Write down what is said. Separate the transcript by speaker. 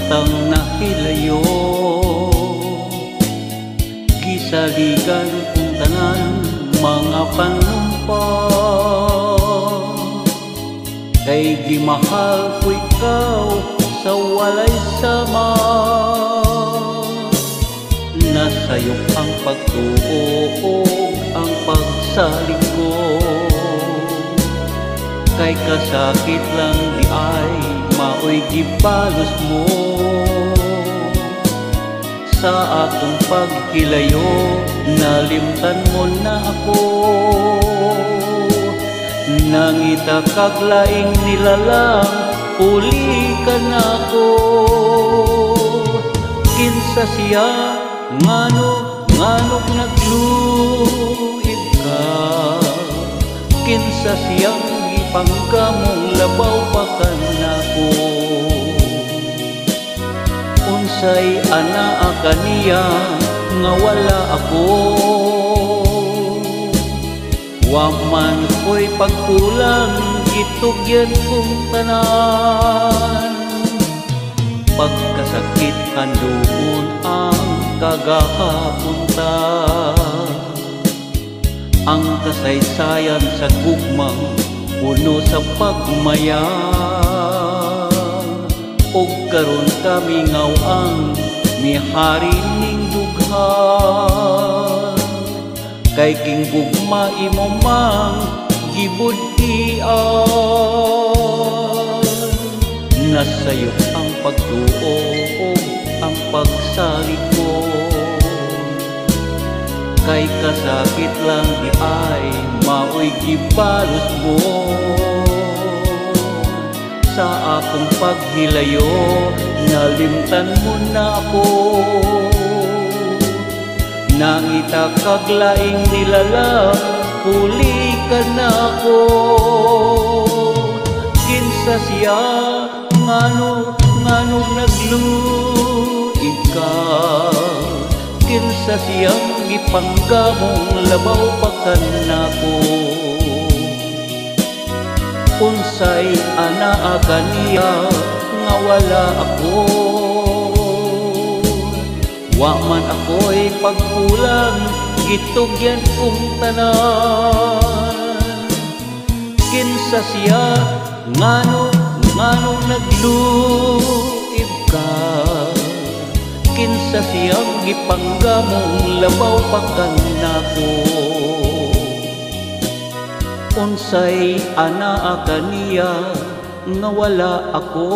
Speaker 1: tang nahilayo. Gisaligan kong tanan mga panumpa, kay gimahal ko ikaw sa walay sama. Nasa'yo ang pagtuo, ang pagsalig ko, kay kasakit lang di ay maoy gibalos mo. Sa akong paghilayo, nalimtan mo na ako. Nangita kaglaing nilalang, uli ka na ko. Kinsa siya, nganong nagluib ka. Kinsa siyang gipanggamong labaw pa ka na ko. Unsay anaa kaniya nga wala ako. Wa man ko'y pagkulang, itugyan kong tanan. Pagkasakit kandoon ang kagahapunta, ang kasaysayan sa gugmang puno sa pagmaya. Og karon kami ngawang mihari ning dughan, kay king gugma imo mang gibud-ian. Nasa'yo ang pagtuo, ang pagsalig ko, kay kasakit lang di ay maoy gibalos mo. Sa akong paghilayo, nalimtan mo na ako. Nangita kaglaing nilalang, huli ka na ko. Kinsa siya, nganong nagluib ka. Kinsa siyang gipanggamong labaw pa ka na ko. Unsay anaa kaniya nga wala ako. Wa man ako'y pagkulang, gitugyan kong tanan. Kinsa siya, nganong nagluib ka. Kinsa siyang gipanggamong labaw pa ka na ko. Unsay anaa kaniya nga wala ako.